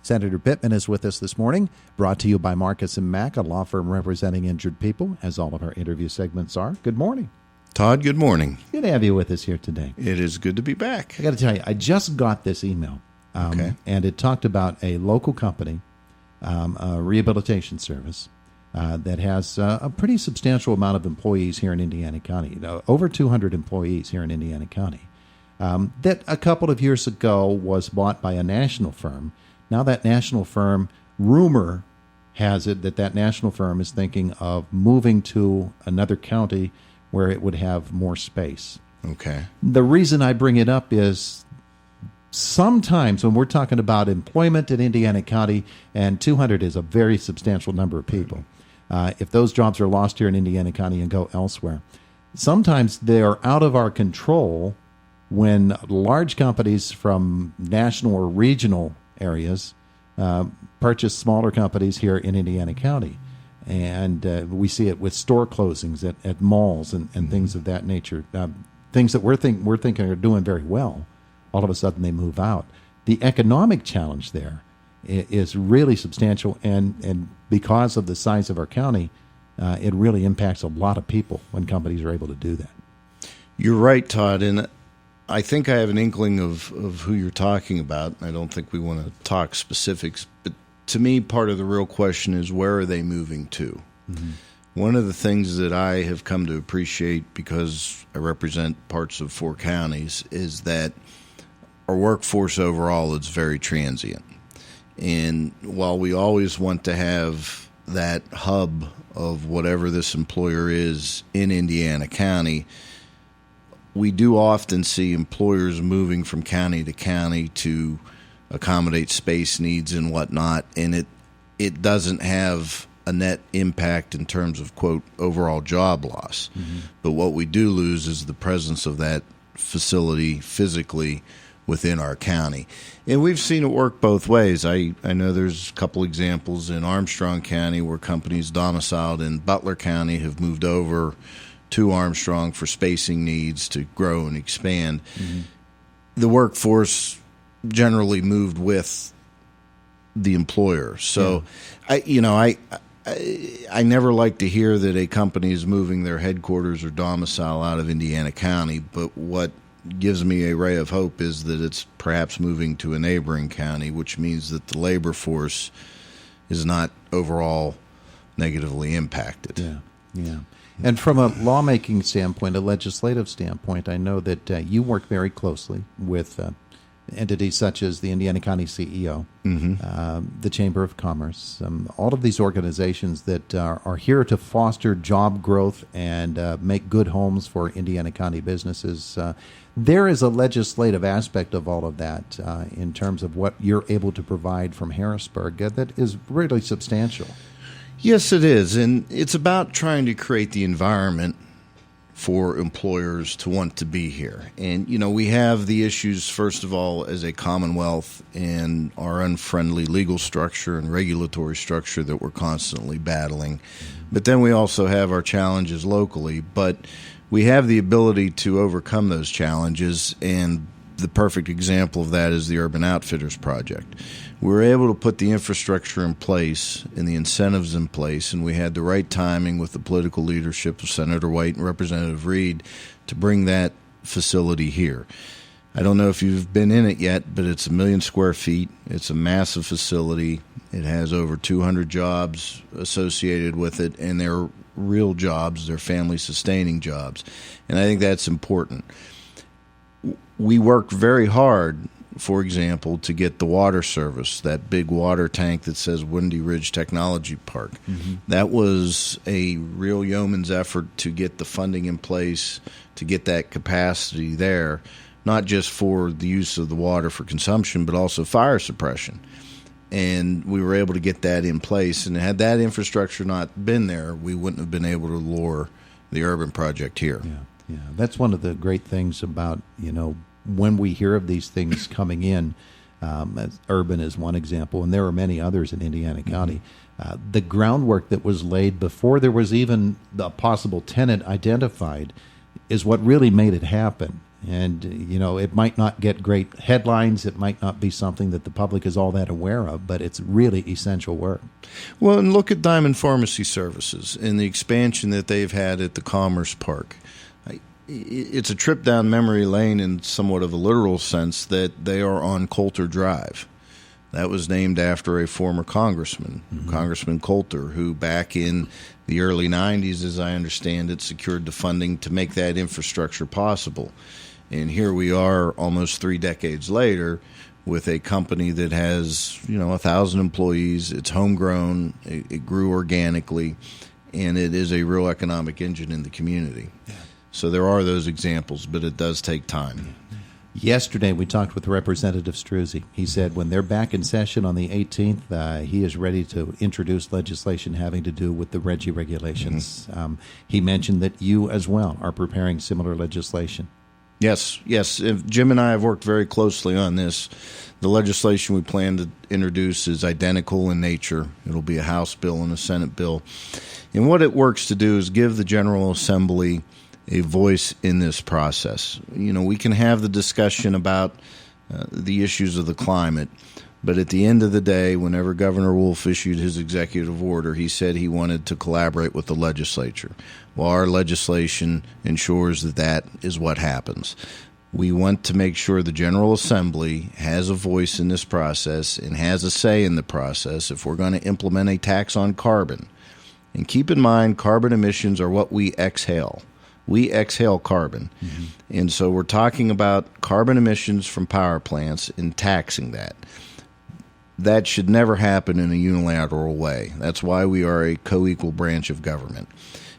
Senator Pittman is with us this morning, brought to you by Marcus & Mack, a law firm representing injured people, as all of our interview segments are. Good morning. Todd, good morning. Good to have you with us here today. It is good to be back. I got to tell you, I just got this email, and it talked about a local company, a rehabilitation service, that has a pretty substantial amount of employees here in Indiana County, over 200 employees here in Indiana County, that a couple of years ago was bought by a national firm. Now that national firm, rumor has it that national firm is thinking of moving to another county where it would have more space. Okay. The reason I bring it up is sometimes when we're talking about employment in Indiana County, and 200 is a very substantial number of people, if those jobs are lost here in Indiana County and go elsewhere, sometimes they are out of our control when large companies from national or regional areas purchase smaller companies here in Indiana County. And we see it with store closings at malls and things of that nature. Things that we're thinking are doing very well, all of a sudden they move out. The economic challenge there is really substantial, and because of the size of our county, it really impacts a lot of people when companies are able to do that. You're right, Todd, and I think I have an inkling of who you're talking about. I don't think we want to talk specifics, but to me, part of the real question is, where are they moving to? Mm-hmm. One of the things that I have come to appreciate, because I represent parts of 4 counties, is that our workforce overall is very transient. And while we always want to have that hub of whatever this employer is in Indiana County, we do often see employers moving from county to county to accommodate space needs and whatnot, and it doesn't have a net impact in terms of, quote, overall job loss. Mm-hmm. But what we do lose is the presence of that facility physically within our county. And we've seen it work both ways. I know there's a couple examples in Armstrong County where companies domiciled in Butler County have moved over to Armstrong for spacing needs to grow and expand. Mm-hmm. The workforce generally moved with the employer. So, yeah. I never like to hear that a company is moving their headquarters or domicile out of Indiana County, but what gives me a ray of hope is that it's perhaps moving to a neighboring county, which means that the labor force is not overall negatively impacted. Yeah. And from a lawmaking standpoint, a legislative standpoint, I know that you work very closely with entities such as the Indiana County CEO, mm-hmm. The Chamber of Commerce, all of these organizations that are here to foster job growth and make good homes for Indiana County businesses. There is a legislative aspect of all of that in terms of what you're able to provide from Harrisburg that is really substantial. Yes, it is, and it's about trying to create the environment for employers to want to be here. And, we have the issues, first of all, as a Commonwealth and our unfriendly legal structure and regulatory structure that we're constantly battling. But then we also have our challenges locally. But we have the ability to overcome those challenges, and the perfect example of that is the Urban Outfitters Project. We were able to put the infrastructure in place and the incentives in place, and we had the right timing with the political leadership of Senator White and Representative Reed to bring that facility here. I don't know if you've been in it yet, but it's 1 million square feet. It's a massive facility. It has over 200 jobs associated with it, and they're real jobs. They're family-sustaining jobs, and I think that's important. We worked very hard, for example, to get the water service, that big water tank that says Windy Ridge Technology Park. Mm-hmm. That was a real yeoman's effort to get the funding in place, to get that capacity there, not just for the use of the water for consumption, but also fire suppression. And we were able to get that in place. And had that infrastructure not been there, we wouldn't have been able to lure the urban project here. Yeah, that's one of the great things about, when we hear of these things coming in, urban is one example, and there are many others in Indiana County. The groundwork that was laid before there was even the possible tenant identified is what really made it happen. And, it might not get great headlines. It might not be something that the public is all that aware of, but it's really essential work. Well, and look at Diamond Pharmacy Services and the expansion that they've had at the Commerce Park. It's a trip down memory lane in somewhat of a literal sense that they are on Coulter Drive. That was named after a former congressman, Congressman Coulter, who back in the early 90s, as I understand it, secured the funding to make that infrastructure possible. And here we are almost 3 decades later with a company that has, 1,000 employees. It's homegrown. It grew organically, and it is a real economic engine in the community. Yeah. So there are those examples, but it does take time. Yesterday, we talked with Representative Struzzi. He said when they're back in session on the 18th, he is ready to introduce legislation having to do with the RGGI regulations. He mentioned that you as well are preparing similar legislation. Yes. Jim and I have worked very closely on this. The legislation we plan to introduce is identical in nature. It'll be a House bill and a Senate bill. And what it works to do is give the General Assembly a voice in this process. We can have the discussion about the issues of the climate, but at the end of the day, whenever Governor Wolf issued his executive order, he said he wanted to collaborate with the legislature. Well, our legislation ensures that that is what happens. We want to make sure the General Assembly has a voice in this process and has a say in the process if we're going to implement a tax on carbon. And keep in mind, carbon emissions are what we exhale. We exhale carbon. Mm-hmm. And so we're talking about carbon emissions from power plants and taxing that. That should never happen in a unilateral way. That's why we are a co-equal branch of government.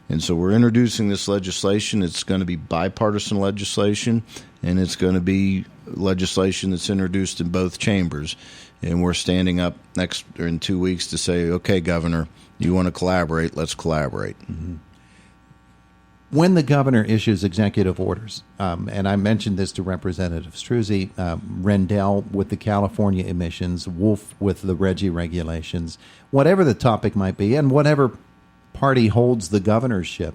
And so we're introducing this legislation. It's going to be bipartisan legislation, and it's going to be legislation that's introduced in both chambers. And we're standing up in 2 weeks to say, okay, Governor, you want to collaborate, let's collaborate. Mm-hmm. When the governor issues executive orders, and I mentioned this to Representative Struzzi, Rendell with the California emissions, Wolf with the RGGI regulations, whatever the topic might be, and whatever party holds the governorship,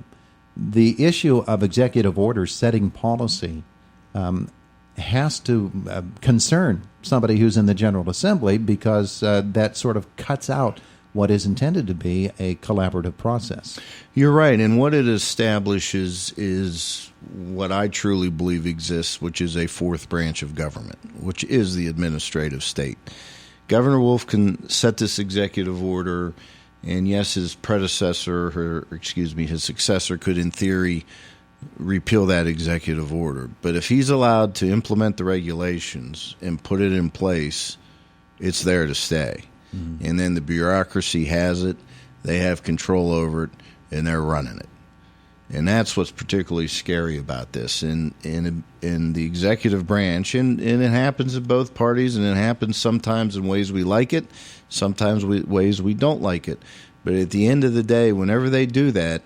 the issue of executive orders setting policy has to concern somebody who's in the General Assembly because that sort of cuts out what is intended to be a collaborative process. You're right, and what it establishes is what I truly believe exists, which is a fourth branch of government, which is the administrative state. Governor Wolf can set this executive order, and yes, his successor could, in theory, repeal that executive order. But if he's allowed to implement the regulations and put it in place, it's there to stay. Mm-hmm. And then the bureaucracy has it, they have control over it, and they're running it. And that's what's particularly scary about this. In the executive branch, and it happens in both parties, and it happens sometimes in ways we like it, sometimes ways we don't like it. But at the end of the day, whenever they do that,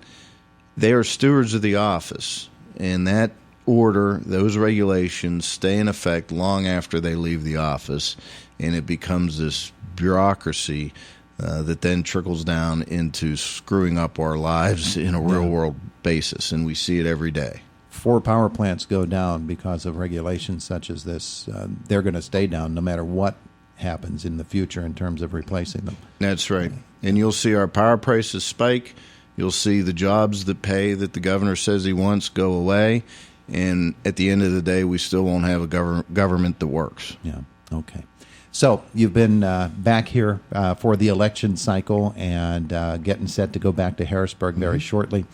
they are stewards of the office. And that order, those regulations stay in effect long after they leave the office, and it becomes this bureaucracy that then trickles down into screwing up our lives in a real-world basis, and we see it every day. 4 power plants go down because of regulations such as this. They're going to stay down no matter what happens in the future in terms of replacing them. That's right. And you'll see our power prices spike. You'll see the jobs that pay that the governor says he wants go away. And at the end of the day, we still won't have a government that works. Yeah, okay. So you've been back here for the election cycle and getting set to go back to Harrisburg very shortly.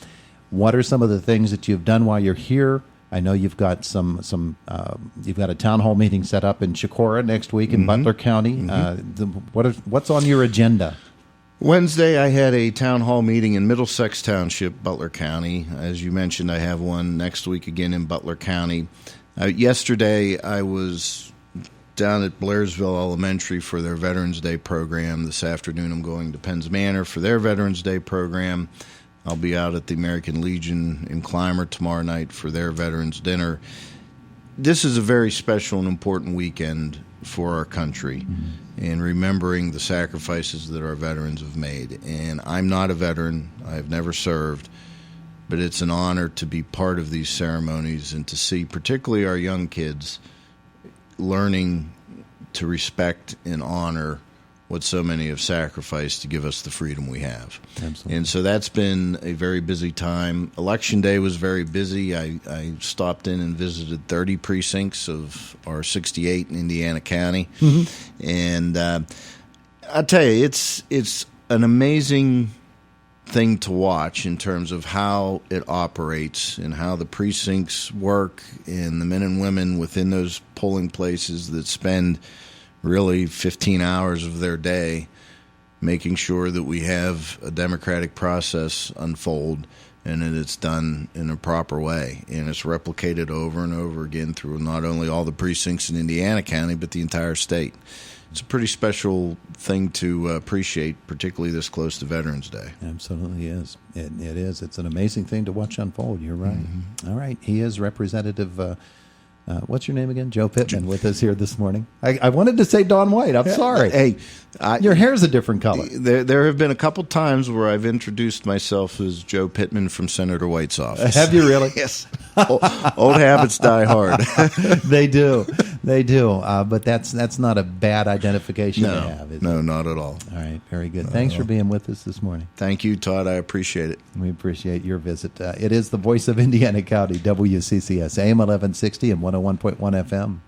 What are some of the things that you've done while you're here? I know you've got you've got a town hall meeting set up in Chicora next week in Butler County. What's on your agenda? Wednesday, I had a town hall meeting in Middlesex Township, Butler County. As you mentioned, I have one next week again in Butler County. Yesterday, I was down at Blairsville Elementary for their Veterans Day program. This afternoon, I'm going to Penns Manor for their Veterans Day program. I'll be out at the American Legion in Clymer tomorrow night for their Veterans Dinner. This is a very special and important weekend for our country and remembering the sacrifices that our veterans have made. And I'm not a veteran. I've never served. but it's an honor to be part of these ceremonies and to see particularly our young kids learning to respect and honor what so many have sacrificed to give us the freedom we have. Absolutely. And so that's been a very busy time. Election day was very busy. I stopped in and visited 30 precincts of our 68 in Indiana County. Mm-hmm. And I'll tell you, it's an amazing thing to watch in terms of how it operates and how the precincts work and the men and women within those polling places that spend really 15 hours of their day making sure that we have a democratic process unfold and that it's done in a proper way. And it's replicated over and over again through not only all the precincts in Indiana County, but the entire state. It's a pretty special thing to appreciate, particularly this close to Veterans Day. Absolutely is. It is. It's an amazing thing to watch unfold. You're right. Mm-hmm. All right. He is Representative... what's your name again? Joe Pittman with us here this morning. I wanted to say Don White. I'm sorry. Hey, your hair's a different color. There have been a couple times where I've introduced myself as Joe Pittman from Senator White's office. Have you really? Yes. Old habits die hard. They do. But that's not a bad identification to have, is it? No, not at all. All right. Very good. Thanks for being with us this morning. Thank you, Todd. I appreciate it. We appreciate your visit. It is the voice of Indiana County, WCCS, AM 1160 and 101.1 FM.